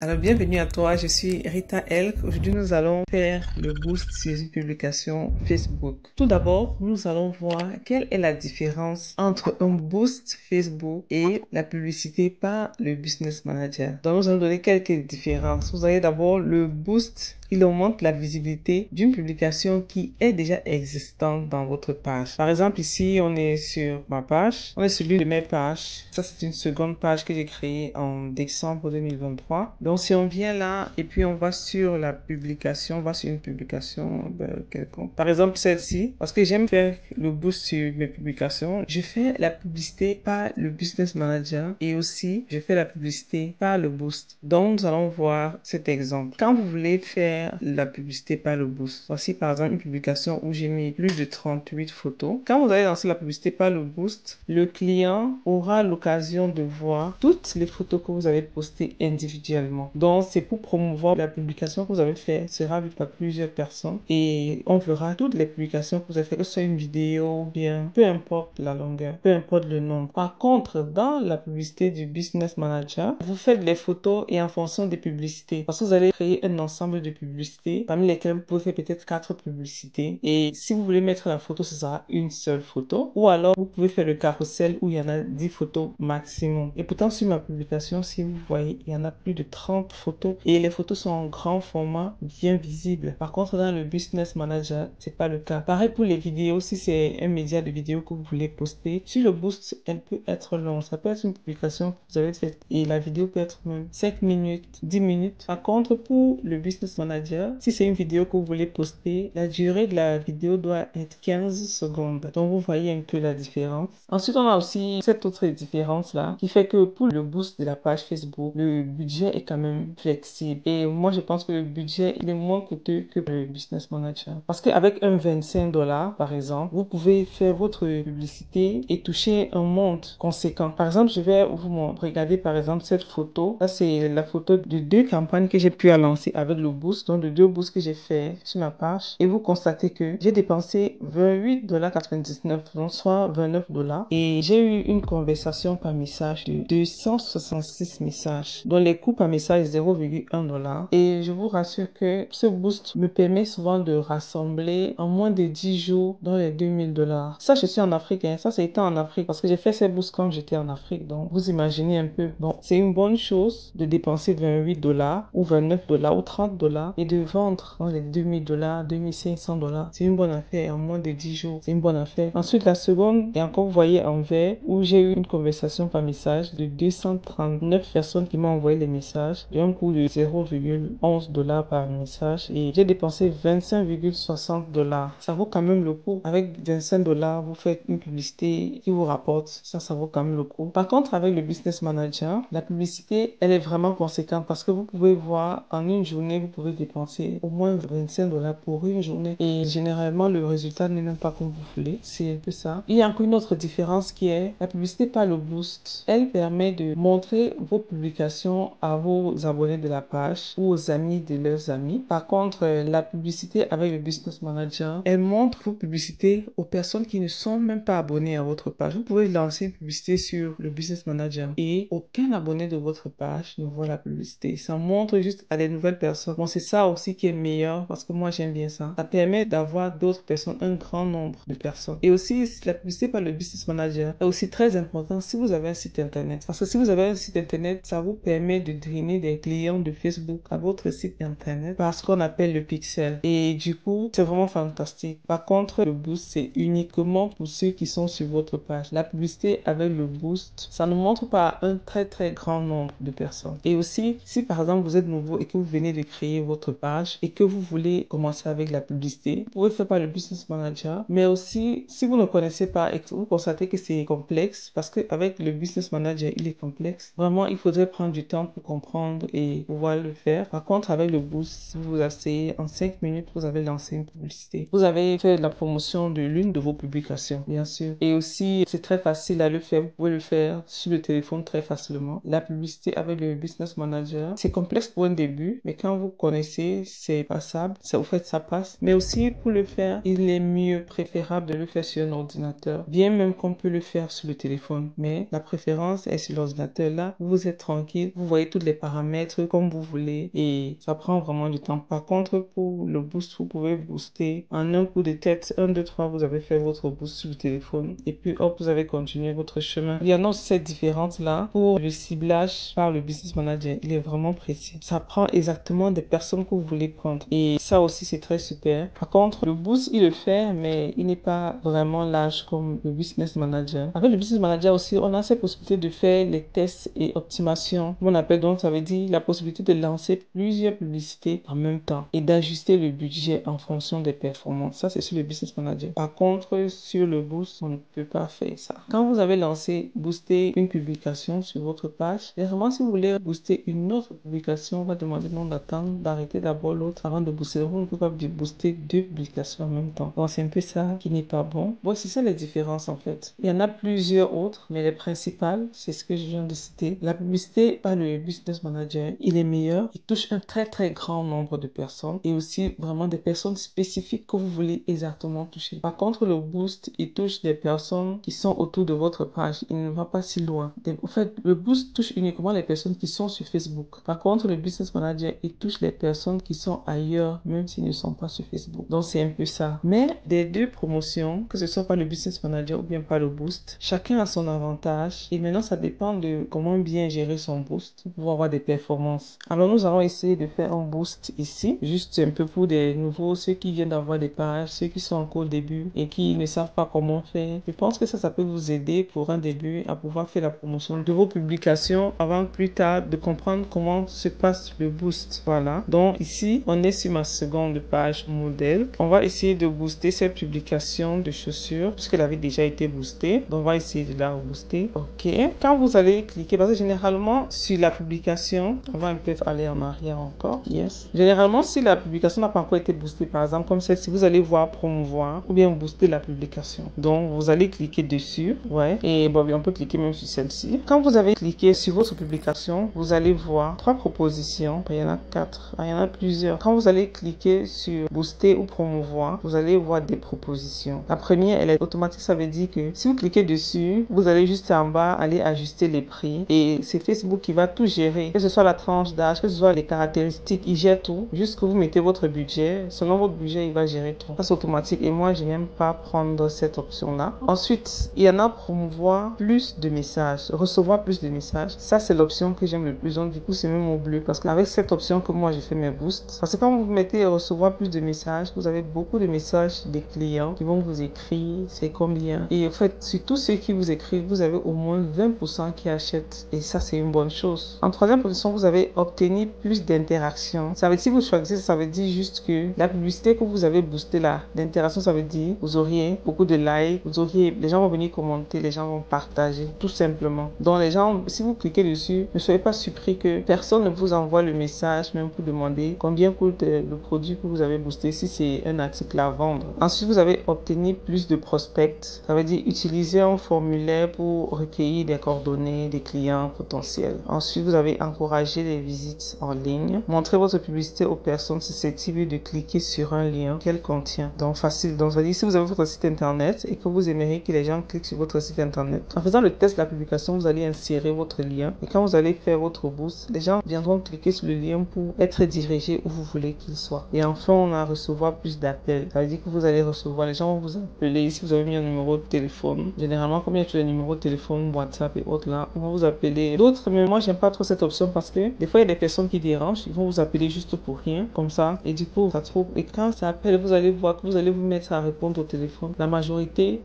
Alors, bienvenue à toi, je suis Rita Elk. Aujourd'hui, nous allons faire le boost sur une publication Facebook. Tout d'abord, nous allons voir quelle est la différence entre un boost Facebook et la publicité par le Business Manager. Donc, nous allons donner quelques différences. Vous avez d'abord le boost. Il augmente la visibilité d'une publication qui est déjà existante dans votre page. Par exemple, ici, on est sur ma page. On est sur l'une de mes pages. Ça, c'est une seconde page que j'ai créée en décembre 2023. Donc, si on vient là et puis on va sur la publication, on va sur une publication quelconque. Par exemple, celle-ci, parce que j'aime faire le boost sur mes publications, je fais la publicité par le Business Manager et aussi je fais la publicité par le boost. Donc, nous allons voir cet exemple. Quand vous voulez faire la publicité par le boost, voici par exemple une publication où j'ai mis plus de 38 photos. Quand vous allez lancer la publicité par le boost, le client aura l'occasion de voir toutes les photos que vous avez postées individuellement. Donc, c'est pour promouvoir la publication que vous avez faite sera vue par plusieurs personnes et on verra toutes les publications que vous avez faites, que ce soit une vidéo ou bien, peu importe la longueur, peu importe le nombre. Par contre, dans la publicité du Business Manager, vous faites les photos et en fonction des publicités, parce que vous allez créer un ensemble de publicités, parmi lesquelles vous pouvez faire peut-être 4 publicités. Et si vous voulez mettre la photo, ce sera une seule photo. Ou alors, vous pouvez faire le carrousel où il y en a 10 photos maximum. Et pourtant, sur ma publication, si vous voyez, il y en a plus de 30 photos. Et les photos sont en grand format, bien visibles. Par contre, dans le Business Manager, c'est pas le cas. Pareil pour les vidéos, si c'est un média de vidéo que vous voulez poster, sur le boost, elle peut être longue. Ça peut être une publication que vous avez faite et la vidéo peut être même 5 minutes, 10 minutes. Par contre, pour le Business Manager, si c'est une vidéo que vous voulez poster, la durée de la vidéo doit être 15 secondes. Donc, vous voyez un peu la différence. Ensuite, on a aussi cette autre différence-là qui fait que pour le boost de la page Facebook, le budget est quand même flexible. Et moi, je pense que le budget, il est moins coûteux que le Business Manager. Parce qu'avec un 25 $ par exemple, vous pouvez faire votre publicité et toucher un montant conséquent. Par exemple, je vais vous montrer, regardez par exemple cette photo. Là, c'est la photo de 2 campagnes que j'ai pu lancer avec le boost, donc de 2 boosts que j'ai fait sur ma page. Et vous constatez que j'ai dépensé 28,99 $, donc soit 29 $. Et j'ai eu une conversation par message de 266 messages, dont les coûts par message 0,1 $. Et je vous rassure que ce boost me permet souvent de rassembler en moins de 10 jours dans les 2000 $. Ça, je suis en Afrique, hein. Ça, c'était en Afrique parce que j'ai fait ces boosts quand j'étais en Afrique. Donc, vous imaginez un peu. Bon, c'est une bonne chose de dépenser 28 $ ou 29 $ ou 30 $ et de vendre dans les 2000 $, 2500 $. C'est une bonne affaire en moins de 10 jours. C'est une bonne affaire. Ensuite, la seconde, et encore, vous voyez en vert, où j'ai eu une conversation par message de 239 personnes qui m'ont envoyé les messages. J'ai un coût de 0,11 $ par message et j'ai dépensé 25,60 $. Ça vaut quand même le coup. Avec 25 $, vous faites une publicité qui vous rapporte. Ça vaut quand même le coup. Par contre, avec le Business Manager, la publicité, elle est vraiment conséquente parce que vous pouvez voir en une journée, vous pouvez dépenser au moins 25 $ pour une journée. Et généralement, le résultat n'est même pas comme vous voulez. C'est un peu ça. Il y a encore une autre différence qui est la publicité par le boost. Elle permet de montrer vos publications à vos abonnés de la page ou aux amis de leurs amis. Par contre, la publicité avec le Business Manager, elle montre vos publicités aux personnes qui ne sont même pas abonnées à votre page. Vous pouvez lancer une publicité sur le Business Manager et aucun abonné de votre page ne voit la publicité. Ça montre juste à des nouvelles personnes. Bon, c'est ça aussi qui est meilleur parce que moi j'aime bien ça. Ça permet d'avoir d'autres personnes, un grand nombre de personnes. Et aussi, la publicité par le Business Manager est aussi très important si vous avez un site internet. Parce que si vous avez un site internet, ça vous permet de drainer des clients de Facebook à votre site internet par ce qu'on appelle le pixel. Et du coup, c'est vraiment fantastique. Par contre, le boost, c'est uniquement pour ceux qui sont sur votre page. La publicité avec le boost, ça ne montre pas un très grand nombre de personnes. Et aussi, si par exemple vous êtes nouveau et que vous venez de créer votre page et que vous voulez commencer avec la publicité, vous pouvez faire par le Business Manager. Mais aussi, si vous ne connaissez pas et que vous constatez que c'est complexe, parce qu'avec le Business Manager, il est complexe, vraiment, il faudrait prendre du temps pour comprendre et pouvoir le faire. Par contre, avec le boost, si vous asseyez en 5 minutes, vous avez lancé une publicité. Vous avez fait la promotion de l'une de vos publications, bien sûr. Et aussi, c'est très facile à le faire. Vous pouvez le faire sur le téléphone très facilement. La publicité avec le Business Manager, c'est complexe pour un début, mais quand vous connaissez connaissez, c'est passable, ça, au fait, ça passe. Mais aussi, pour le faire, il est mieux préférable de le faire sur un ordinateur, bien même qu'on peut le faire sur le téléphone. Mais la préférence est sur l'ordinateur. Là, vous êtes tranquille, vous voyez tous les paramètres comme vous voulez et ça prend vraiment du temps. Par contre, pour le boost, vous pouvez booster en un coup de tête. 1, 2, 3, vous avez fait votre boost sur le téléphone et puis hop, vous avez continué votre chemin. Il y en a aussi cette différence-là pour le ciblage par le business manager. Il est vraiment précis. Ça prend exactement des personnes que vous voulez prendre et ça aussi, c'est très super. Par contre, le boost, il le fait, mais il n'est pas vraiment large comme le business manager. Avec le business manager aussi, on a cette possibilité de faire les tests et optimations. On appelle donc, ça veut dire la possibilité de lancer plusieurs publicités en même temps et d'ajuster le budget en fonction des performances. Ça, c'est sur le business manager. Par contre, sur le boost, on ne peut pas faire ça. Quand vous avez lancé, booster une publication sur votre page, généralement, si vous voulez booster une autre publication, on va demander non d'attendre, d'arrêter d'abord l'autre avant de booster. Vous ne pouvez pas booster deux publications en même temps. Donc, c'est un peu ça qui n'est pas bon. Bon, c'est ça les différences en fait. Il y en a plusieurs autres, mais les principales, c'est ce que je viens de citer. La publicité par le business manager, il est meilleur. Il touche un très très grand nombre de personnes et aussi vraiment des personnes spécifiques que vous voulez exactement toucher. Par contre, le boost, il touche des personnes qui sont autour de votre page. Il ne va pas si loin. En fait, le boost touche uniquement les personnes qui sont sur Facebook. Par contre, le business manager, il touche les personnes qui sont ailleurs, même s'ils ne sont pas sur Facebook. Donc, c'est un peu ça. Mais des deux promotions, que ce soit par le business manager ou bien par le boost, chacun a son avantage et maintenant ça dépend de comment bien gérer son boost pour avoir des performances. Alors nous allons essayer de faire un boost ici, juste un peu pour des nouveaux, ceux qui viennent d'avoir des pages, ceux qui sont encore au début et qui ne savent pas comment faire. Je pense que ça peut vous aider pour un début à pouvoir faire la promotion de vos publications avant plus tard de comprendre comment se passe le boost. Voilà, donc ici on est sur ma seconde page modèle. On va essayer de booster cette publication de chaussures puisqu'elle avait déjà été boostée. Donc on va essayer de la booster. Ok. Quand vous allez cliquer, parce que généralement sur la publication, on va un peu aller en arrière encore. Yes. Généralement, si la publication n'a pas encore été boostée, par exemple comme celle-ci, vous allez voir promouvoir ou bien booster la publication. Donc vous allez cliquer dessus. Ouais. Et bon, on peut cliquer même sur celle-ci. Quand vous avez cliqué sur votre publication, vous allez voir 3 propositions. Il y en a 4. Il y en a plusieurs. Quand vous allez cliquer sur booster ou promouvoir, vous allez voir des propositions. La première, elle est automatique, ça veut dire que si vous cliquez dessus, vous allez juste en bas aller ajuster les prix et c'est Facebook qui va tout gérer, que ce soit la tranche d'âge, que ce soit les caractéristiques, il gère tout. Juste que vous mettez votre budget, selon votre budget, il va gérer tout. Ça c'est automatique et moi je n'aime pas prendre cette option là. Ensuite, il y en a promouvoir plus de messages, recevoir plus de messages. Ça c'est l'option que j'aime le plus. Donc du coup c'est même au bleu parce qu'avec cette option que moi j'ai fait mes boosts, parce que quand vous mettez recevoir plus de messages, vous avez beaucoup de messages des clients qui vont vous écrire, c'est combien. Et en fait, sur tous ceux qui vous écrivent, vous avez au moins 20% qui achètent. Et ça, c'est une bonne chose. En troisième position, vous avez obtenu plus d'interactions. Ça veut dire, si vous choisissez, ça veut dire juste que la publicité que vous avez boostée là, d'interaction, ça veut dire vous auriez beaucoup de likes, vous auriez, les gens vont venir commenter, les gens vont partager, tout simplement. Donc les gens, si vous cliquez dessus, ne soyez pas surpris que personne ne vous envoie le message, même pour demander combien coûte le produit que vous avez boosté, si c'est un article à vendre. Ensuite, vous avez obtenu plus de prospects. Ça veut dire utiliser un formulaire pour recueillir des coordonnées des clients potentiels. Ensuite, vous avez encouragé les visites en ligne. Montrez votre publicité aux personnes susceptibles de cliquer sur un lien qu'elle contient. Donc, facile. Donc, ça veut dire si vous avez votre site internet et que vous aimeriez que les gens cliquent sur votre site internet. En faisant le test de la publication, vous allez insérer votre lien. Et quand vous allez faire votre boost, les gens viendront cliquer sur le lien pour être dirigés où vous voulez qu'ils soient. Et enfin, on a recevoir plus d'appels. Ça veut dire que vous allez recevoir, les gens vont vous appeler. Ici, vous avez mis un numéro de téléphone. Généralement, comme il y a tous les numéros de téléphone, WhatsApp et autres là, ils vont vous appeler. D'autres, mais moi, j'aime pas trop cette option parce que des fois, il y a des personnes qui dérangent. Ils vont vous appeler juste pour rien, comme ça. Et du coup, ça trouve. Et quand ça appelle, vous allez voir que vous allez vous mettre à répondre au téléphone. La majorité,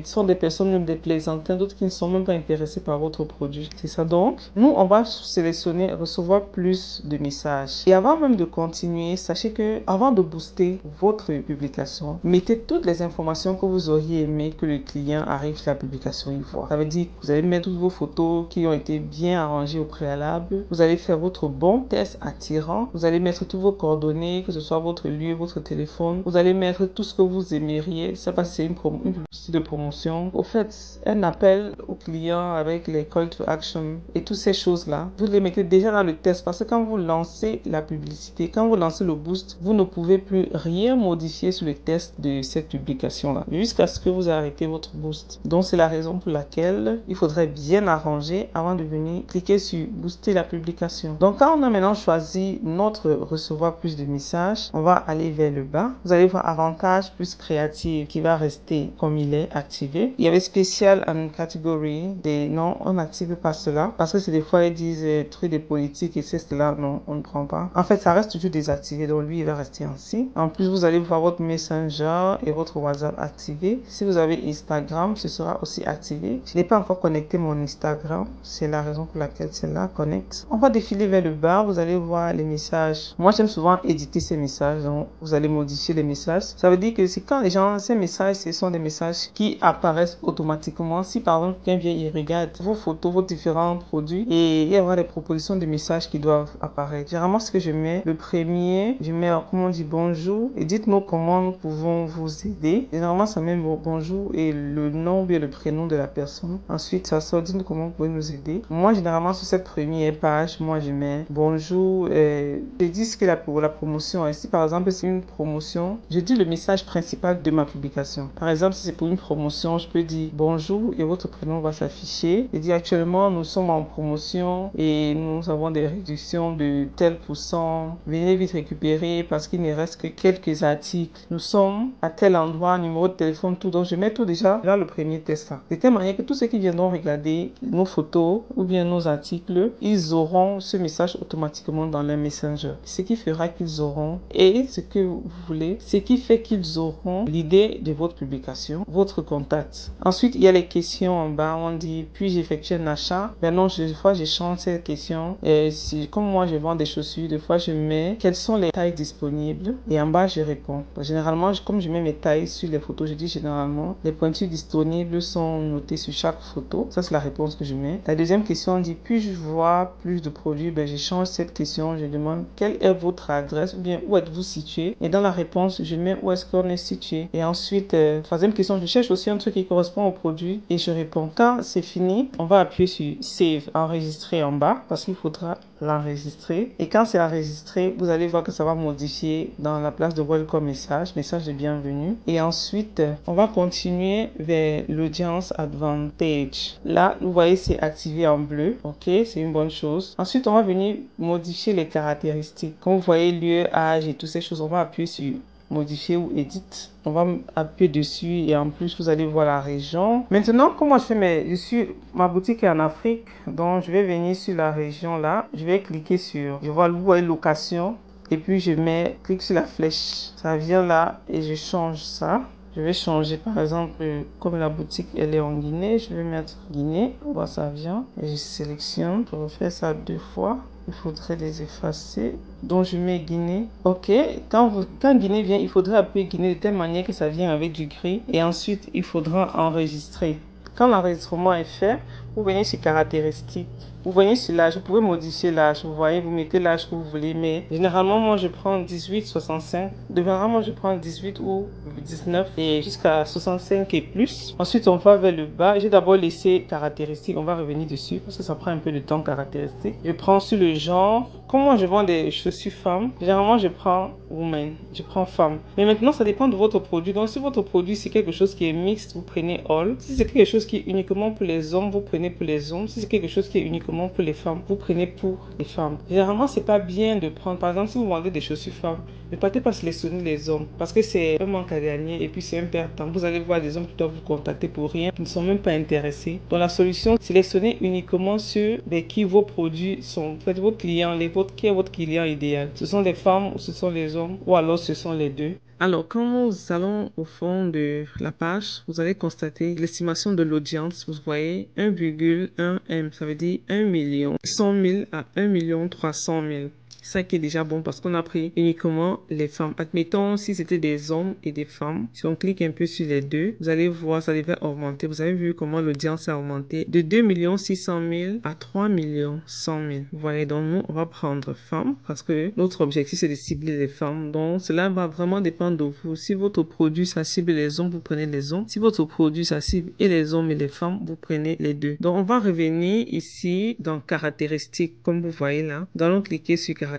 sont des personnes, même des plaisantins, d'autres qui ne sont même pas intéressés par votre produit. C'est ça. Donc, nous, on va sélectionner recevoir plus de messages. Et avant même de continuer, sachez que avant de booster votre publication, mettez toutes les informations que vous auriez aimé que le client arrive sur la publication y voit. Ça veut dire que vous allez mettre toutes vos photos qui ont été bien arrangées au préalable. Vous allez faire votre bon test attirant. Vous allez mettre toutes vos coordonnées, que ce soit votre lieu, votre téléphone. Vous allez mettre tout ce que vous aimeriez. Ça passe, c'est une publicité de promotion. Au fait, un appel au client avec les call to action et toutes ces choses-là, vous les mettez déjà dans le test parce que quand vous lancez la publication, publicité, quand vous lancez le boost, vous ne pouvez plus rien modifier sur le test de cette publication-là, jusqu'à ce que vous arrêtez votre boost. Donc, c'est la raison pour laquelle il faudrait bien arranger avant de venir cliquer sur booster la publication. Donc, quand on a maintenant choisi notre recevoir plus de messages, on va aller vers le bas. Vous allez voir avantage plus créatif qui va rester comme il est activé. Il y avait spécial en catégorie des non, on n'active pas cela parce que c'est des fois ils disent trucs de politique et c'est cela, non, on ne prend pas. En fait, ça reste toujours désactivé, donc lui il va rester ainsi. En plus, vous allez voir votre Messenger et votre WhatsApp activé. Si vous avez Instagram, ce sera aussi activé. Je n'ai pas encore connecté mon Instagram, c'est la raison pour laquelle celle-là connecte. On va défiler vers le bas, vous allez voir les messages. Moi, j'aime souvent éditer ces messages, donc vous allez modifier les messages. Ça veut dire que c'est quand les gens, ces messages, ce sont des messages qui apparaissent automatiquement. Si par exemple, quelqu'un vient et regarde vos photos, vos différents produits, et il y aura des propositions de messages qui doivent apparaître. Généralement, ce que je mets, le premier, je mets, comment on dit, bonjour, et dites-nous comment nous pouvons vous aider. Généralement, ça met bonjour et le nom ou le prénom de la personne. Ensuite, ça sort, dites-nous comment vous pouvez nous aider. Moi, généralement, sur cette première page, moi, je mets bonjour, je dis ce que pour la promotion. Et si par exemple, c'est une promotion, je dis le message principal de ma publication. Par exemple, si c'est pour une promotion, je peux dire bonjour et votre prénom va s'afficher. Je dis actuellement, nous sommes en promotion et nous avons des réductions de tel pourcent. Venez vite récupérer parce qu'il ne reste que quelques articles. Nous sommes à tel endroit, numéro de téléphone, tout. Donc, je mets tout déjà là le premier test. De telle manière que tous ceux qui viendront regarder nos photos ou bien nos articles, ils auront ce message automatiquement dans leur Messenger. Ce qui fera qu'ils auront, et ce que vous voulez, ce qui fait qu'ils auront l'idée de votre publication, votre contact. Ensuite, il y a les questions en bas. On dit, puis-je effectuer un achat? Maintenant, des fois, je change cette question. Comme moi, je vends des chaussures, des fois, je mets quelles sont les tailles disponibles et en bas, je réponds. Généralement, comme je mets mes tailles sur les photos, je dis généralement, les pointures disponibles sont notées sur chaque photo. Ça, c'est la réponse que je mets. La deuxième question, on dit, puis-je voir plus de produits? Je change cette question. Je demande, quelle est votre adresse ou bien où êtes-vous situé? Et dans la réponse, je mets où est-ce qu'on est situé. Et ensuite, troisième question, je cherche aussi un truc qui correspond au produit et je réponds. Quand c'est fini, on va appuyer sur Save, enregistrer en bas parce qu'il faudra l'enregistrer. Et quand c'est enregistré, vous allez voir que ça va modifier dans la place de Welcome Message, message de bienvenue. Et ensuite, on va continuer vers l'Audience Advantage. Là, vous voyez, c'est activé en bleu. Ok, c'est une bonne chose. Ensuite, on va venir modifier les caractéristiques. Comme vous voyez, lieu, âge et toutes ces choses, on va appuyer sur modifier ou edit. On va appuyer dessus et en plus vous allez voir la région. Maintenant, comment je fais ma boutique est en Afrique, donc je vais venir sur la région là. Je vais cliquer sur, je vois location et puis clique sur la flèche. Ça vient là et je change ça. Je vais changer par exemple, comme la boutique elle est en Guinée, je vais mettre Guinée. Voilà, ça vient et je sélectionne. Je refais ça 2 fois. Il faudrait les effacer. Donc je mets Guinée. Ok. Quand Guinée vient, il faudrait appuyer Guinée de telle manière que ça vient avec du gris. Et ensuite, il faudra enregistrer. Quand l'enregistrement est fait, vous venez sur caractéristiques. Vous voyez sur l'âge, vous pouvez modifier l'âge. Vous voyez, vous mettez l'âge que vous voulez. Mais généralement, moi, je prends 18, 65. Généralement, je prends 18 ou 19 et jusqu'à 65 et plus. Ensuite, on va vers le bas. J'ai d'abord laissé caractéristiques. On va revenir dessus parce que ça prend un peu de temps, caractéristiques. Je prends sur le genre. Comme moi, je vends des chaussures femmes. Généralement, je prends woman. Je prends femme. Mais maintenant, ça dépend de votre produit. Donc, si votre produit, c'est quelque chose qui est mixte, vous prenez all. Si c'est quelque chose qui est uniquement pour les hommes, vous prenez pour les hommes. Si c'est quelque chose qui est uniquement pour les femmes, vous prenez pour les femmes. Généralement, c'est pas bien de prendre, par exemple, si vous vendez des chaussures femmes, ne partez pas sélectionner les hommes parce que c'est un manque à gagner et puis c'est un perte de temps. Vous allez voir des hommes qui doivent vous contacter pour rien, qui ne sont même pas intéressés. Donc, la solution, sélectionnez uniquement ceux avec qui vos produits sont. Faites vos clients, qui est votre client idéal. Ce sont les femmes ou ce sont les hommes ou alors ce sont les deux. Alors, quand nous allons au fond de la page, vous allez constater l'estimation de l'audience. Vous voyez 1,1 M, ça veut dire 1 100 000 à 1 300 000. Ça qui est déjà bon parce qu'on a pris uniquement les femmes. Admettons, si c'était des hommes et des femmes, si on clique un peu sur les deux, vous allez voir, ça devait augmenter. Vous avez vu comment l'audience a augmenté de 2 600 000 à 3 100 000. Vous voyez, donc nous, on va prendre femmes parce que notre objectif, c'est de cibler les femmes. Donc, cela va vraiment dépendre de vous. Si votre produit, ça cible les hommes, vous prenez les hommes. Si votre produit, ça cible et les hommes et les femmes, vous prenez les deux. Donc, on va revenir ici dans caractéristiques, comme vous voyez là. Nous allons cliquer sur caractéristiques.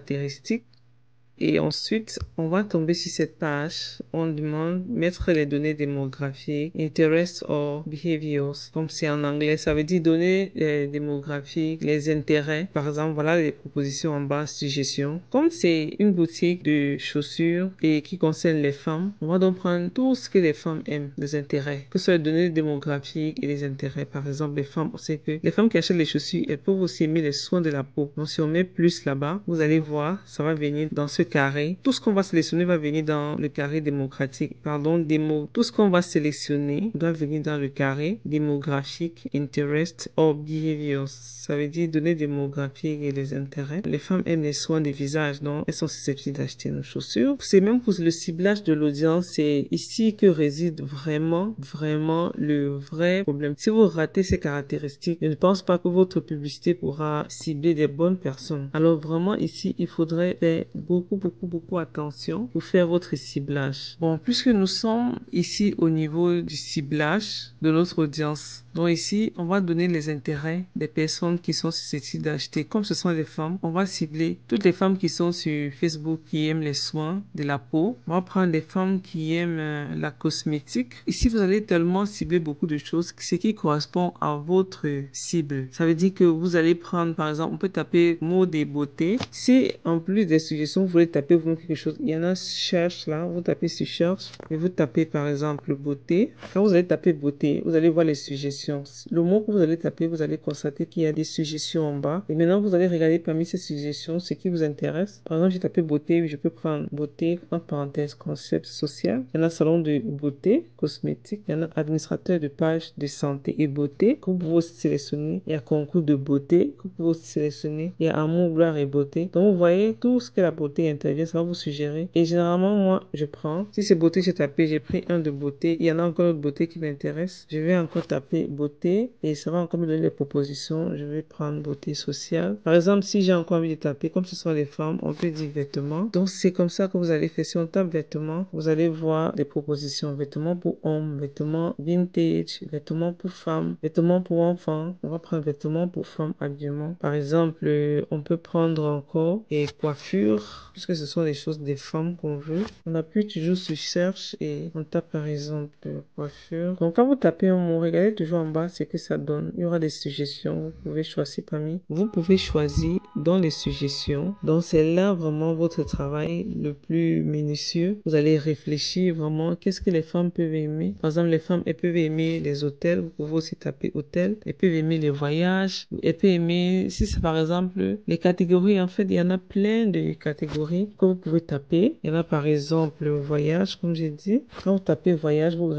Et ensuite, on va tomber sur cette page. On demande mettre les données démographiques, interests or behaviors. Comme c'est en anglais, ça veut dire données démographiques, les intérêts. Par exemple, voilà les propositions en bas, suggestions. Comme c'est une boutique de chaussures et qui concerne les femmes, on va donc prendre tout ce que les femmes aiment, les intérêts, que ce soit les données démographiques et les intérêts. Par exemple, les femmes, on sait que les femmes qui achètent les chaussures, elles peuvent aussi aimer les soins de la peau. Donc, si on met plus là-bas, vous allez voir, ça va venir dans ce carré. Tout ce qu'on va sélectionner va venir dans le carré démocratique. Pardon, tout ce qu'on va sélectionner doit venir dans le carré démographique, interest or behaviors. Ça veut dire données démographiques et les intérêts. Les femmes aiment les soins des visages, donc elles sont susceptibles d'acheter nos chaussures. C'est même pour le ciblage de l'audience, c'est ici que réside vraiment le vrai problème. Si vous ratez ces caractéristiques, je ne pense pas que votre publicité pourra cibler des bonnes personnes. Alors vraiment ici, il faudrait faire beaucoup attention pour faire votre ciblage. Bon, puisque nous sommes ici au niveau du ciblage de notre audience, donc ici, on va donner les intérêts des personnes qui sont susceptibles d'acheter. Comme ce sont des femmes, on va cibler toutes les femmes qui sont sur Facebook qui aiment les soins de la peau. On va prendre des femmes qui aiment la cosmétique. Ici, vous allez tellement cibler beaucoup de choses, ce qui correspond à votre cible. Ça veut dire que vous allez prendre, par exemple, on peut taper mode et beauté. Si en plus des suggestions, vous voulez taper vous quelque chose, il y en a cherche là, vous tapez sur cherche et vous tapez par exemple beauté. Quand vous allez taper beauté, vous allez voir les suggestions. Le mot que vous allez taper, vous allez constater qu'il y a des suggestions en bas. Et maintenant, vous allez regarder parmi ces suggestions ce qui vous intéresse. Par exemple, j'ai tapé beauté, je peux prendre beauté, entre parenthèses, concept social. Il y en a salon de beauté, cosmétique. Il y en a administrateur de page de santé et beauté que vous pouvez aussi sélectionner. Il y a concours de beauté que vous pouvez aussi sélectionner. Il y a amour, gloire et beauté. Donc, vous voyez, tout ce que la beauté intervient, ça va vous suggérer. Et généralement, moi, je prends. Si c'est beauté, j'ai tapé, j'ai pris un de beauté. Il y en a encore une beauté qui m'intéresse. Je vais encore taper beauté et ça va encore me donner des propositions. Je vais prendre beauté sociale. Par exemple, si j'ai encore envie de taper, comme ce sont les femmes, on peut dire vêtements. Donc, c'est comme ça que vous allez faire. Si on tape vêtements, vous allez voir des propositions. Vêtements pour hommes, vêtements vintage, vêtements pour femmes, vêtements pour enfants. On va prendre vêtements pour femmes habillement. Par exemple, on peut prendre encore et coiffure, puisque ce sont les choses des femmes qu'on veut. On appuie toujours sur cherche et on tape par exemple coiffure. Donc, quand vous tapez un mot, regardez toujours en bas ce que ça donne. Il y aura des suggestions. Vous pouvez choisir parmi. Vous pouvez choisir dans les suggestions. Donc, c'est là vraiment votre travail le plus minutieux. Vous allez réfléchir vraiment qu'est-ce que les femmes peuvent aimer. Par exemple, les femmes, elles peuvent aimer les hôtels. Vous pouvez aussi taper hôtel. Elles peuvent aimer les voyages. Elles peuvent aimer, si c'est par exemple les catégories, en fait, il y en a plein de catégories que vous pouvez taper. Il y en a par exemple voyage, comme j'ai dit. Quand vous tapez voyage, vous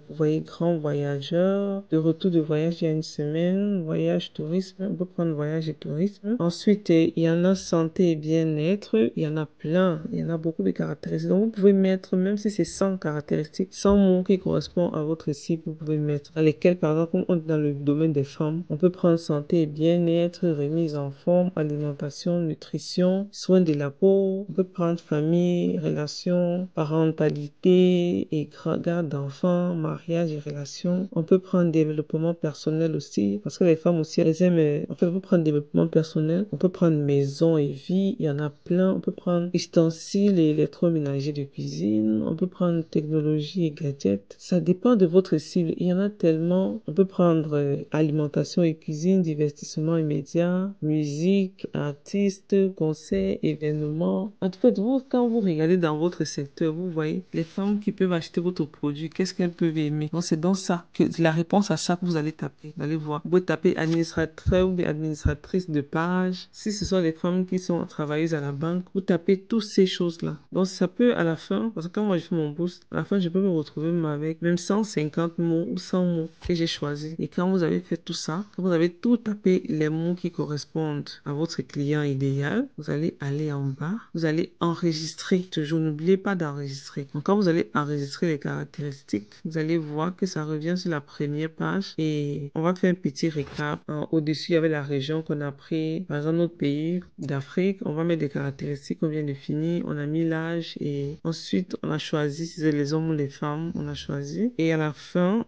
voyez grand voyageur, de retour de voyage il y a une semaine, voyage tourisme, on peut prendre voyage et tourisme. Ensuite, il y en a santé et bien-être, il y en a plein, il y en a beaucoup de caractéristiques. Donc, vous pouvez mettre, même si c'est 100 caractéristiques, 100 mots qui correspondent à votre cible, vous pouvez mettre. Dans lesquels, par exemple, on est dans le domaine des femmes, on peut prendre santé et bien-être, remise en forme, alimentation, nutrition, soins de la peau, on peut prendre famille, relations, parentalité et garde d'enfants, mariage et relations. On peut prendre développement personnel aussi, parce que les femmes aussi, elles aiment, en fait, on peut prendre développement personnel, on peut prendre maison et vie, il y en a plein, on peut prendre ustensiles et électroménagers de cuisine, on peut prendre technologie et gadgets. Ça dépend de votre cible, il y en a tellement. On peut prendre alimentation et cuisine, divertissement immédiat, musique, artistes, concerts, événements. En tout cas, vous, quand vous regardez dans votre secteur, vous voyez les femmes qui peuvent acheter votre produit, qu'est-ce qu'elles peuvent aimer. Donc, c'est dans ça que la réponse à ça que vous allez taper. Vous allez voir. Vous pouvez taper administrateur ou administratrice de page. Si ce sont les femmes qui sont travailleuses à la banque, vous tapez toutes ces choses-là. Donc, ça peut à la fin, parce que quand moi je fais mon boost, à la fin, je peux me retrouver même avec même 150 mots ou 100 mots que j'ai choisis. Et quand vous avez fait tout ça, quand vous avez tout tapé les mots qui correspondent à votre client idéal, vous allez aller en bas, vous allez enregistrer. Toujours, n'oubliez pas d'enregistrer. Donc, quand vous allez enregistrer les caractéristiques, vous allez voir que ça revient sur la première page et on va faire un petit récap. Au-dessus, il y avait la région qu'on a pris. Par exemple, notre pays d'Afrique, on va mettre des caractéristiques qu'on vient de finir. On a mis l'âge et ensuite, on a choisi si c'est les hommes ou les femmes. On a choisi. Et à la fin,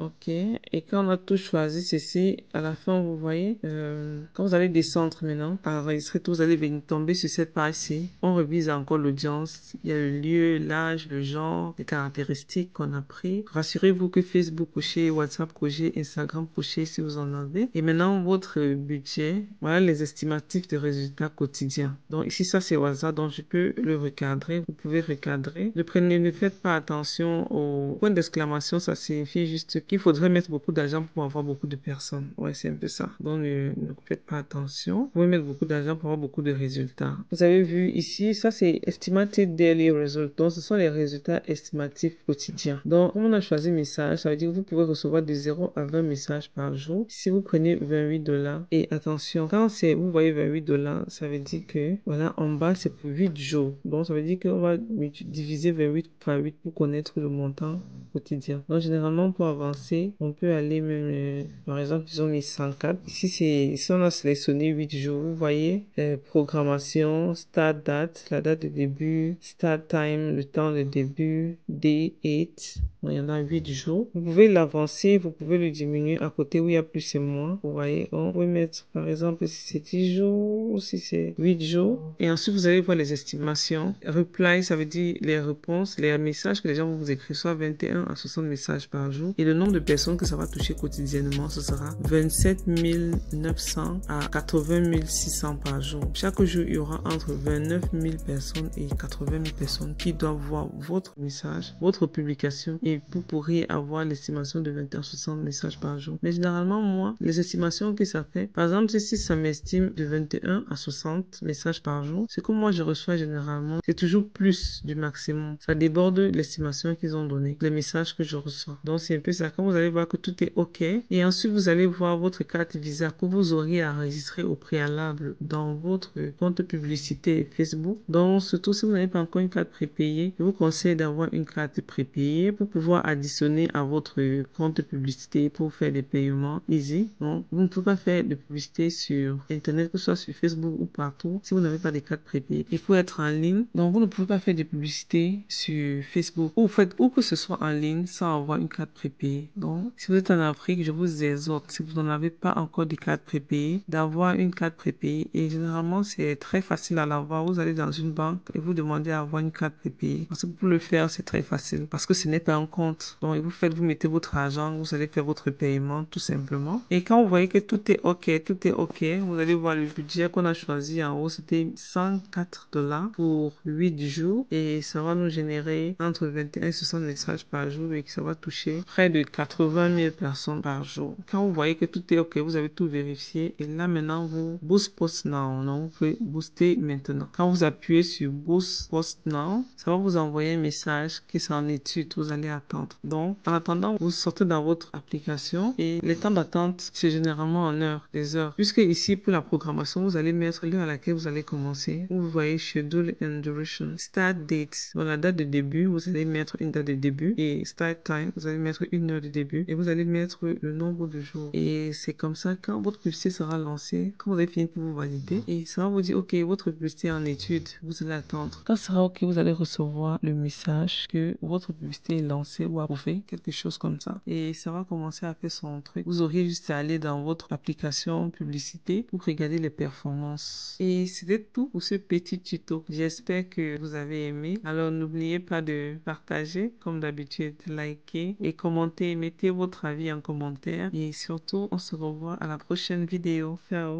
OK. Et quand on a tout choisi, ceci, à la fin, vous voyez, quand vous allez descendre maintenant, enregistrer tout, vous allez venir tomber sur cette page-ci. On revise encore l'audience. Il y a le lieu, l'âge, le genre, les caractéristiques qu'on a pris. Rassurez-vous que Facebook coché, WhatsApp coché, Instagram coché si vous en avez. Et maintenant, votre budget. Voilà les estimatifs de résultats quotidiens. Donc ici, ça c'est WhatsApp, donc je peux le recadrer. Vous pouvez recadrer. Ne faites pas attention au point d'exclamation, ça signifie juste qu'il faudrait mettre beaucoup d'argent pour avoir beaucoup de personnes. Ouais, c'est un peu ça. Donc ne faites pas attention. Vous pouvez mettre beaucoup d'argent pour avoir beaucoup de résultats. Vous avez vu ici, ça c'est Estimated Daily Results. Donc ce sont les résultats estimatifs quotidiens. Donc comme on a choisi message, ça veut dire que vous pouvez recevoir de 0 à 20 messages par jour. Si vous prenez $28, et attention, quand c'est, vous voyez $28, ça veut dire que, voilà, en bas c'est pour 8 jours. Donc ça veut dire qu'on va diviser 28 par 8 pour connaître le montant quotidien. Donc généralement pour avancer, on peut aller même, par exemple, ils ont mis 104. Ici on a sélectionné 8 jours. Vous voyez, programmation, start date, la date de début, start time, le temps de début, day 8. Il y en a 8 jours. Vous pouvez l'avancer, vous pouvez le diminuer à côté où il y a plus et moins. Vous voyez, on peut mettre par exemple si c'est 10 jours ou si c'est 8 jours. Et ensuite, vous allez voir les estimations. Reply, ça veut dire les réponses, les messages que les gens vont vous écrire, soit 21 à 60 messages par jour. Et le nombre de personnes que ça va toucher quotidiennement, ce sera 27 900 à 80 600 par jour. Chaque jour, il y aura entre 29 000 personnes et 80 000 personnes qui doivent voir votre message, votre publication, et vous pourriez avoir l'estimation de 21 à 60 messages par jour. Mais généralement, moi, les estimations que ça fait, par exemple, si ça m'estime de 21 à 60 messages par jour, c'est que moi, je reçois généralement, c'est toujours plus du maximum. Ça déborde l'estimation qu'ils ont donnée, les messages que je reçois. Donc, c'est un peu ça. Quand vous allez voir que tout est OK, et ensuite, vous allez voir votre carte Visa que vous auriez enregistrée au préalable dans votre compte publicité Facebook. Donc, surtout si vous n'avez pas encore une carte prépayée, je vous conseille d'avoir une carte prépayée pour pouvoir additionner à votre compte publicité pour faire des paiements easy. Donc, vous ne pouvez pas faire de publicité sur Internet, que ce soit sur Facebook ou partout, si vous n'avez pas de carte prépayée. Il faut être en ligne. Donc, vous ne pouvez pas faire de publicité sur Facebook ou faites où que ce soit en ligne sans avoir une carte prépayée. Donc, si vous êtes en Afrique, je vous exhorte, si vous n'en avez pas encore de carte prépayée, d'avoir une carte prépayée. Et généralement, c'est très facile à l'avoir. Vous allez dans une banque et vous demandez à avoir une carte prépayée. Parce que pour le faire, c'est très facile. Parce que ce n'est pas un compte. Donc, vous mettez votre argent, vous allez faire votre paiement tout simplement. Et quand vous voyez que tout est OK, vous allez voir le budget qu'on a choisi en haut, c'était $104 pour 8 jours. Et ça va nous générer entre 21 et 60 messages par jour et que ça va toucher près de 80 000 personnes par jour. Quand vous voyez que tout est OK, vous avez tout vérifié. Et là, maintenant, vous boost post now. Donc, vous pouvez booster maintenant. Quand vous appuyez sur boost post now, ça va vous envoyer un message qui c'est en étude. Vous allez attendre. Donc, en attendant, vous sortez dans votre application et les temps d'attente, c'est généralement en heures, des heures. Puisque ici, pour la programmation, vous allez mettre l'heure à laquelle vous allez commencer. Vous voyez schedule and duration. Start date. Dans la date de début, vous allez mettre une date de début et start time, vous allez mettre une heure de début et vous allez mettre le nombre de jours. Et c'est comme ça, quand votre publicité sera lancée, quand vous avez fini pour vous valider, et ça va vous dire, OK, votre publicité est en étude, vous allez attendre. Quand ce sera OK, vous allez recevoir le message que votre publicité est lancée ou approuvée, quelque chose comme ça. Et ça va commencer à faire son truc. Vous auriez juste à aller dans votre application publicité pour regarder les performances. Et c'était tout pour ce petit tuto. J'espère que vous avez aimé. Alors n'oubliez pas de partager, comme d'habitude, liker et commenter. Mettez votre avis en commentaire. Et surtout, on se revoit à la prochaine vidéo. Ciao!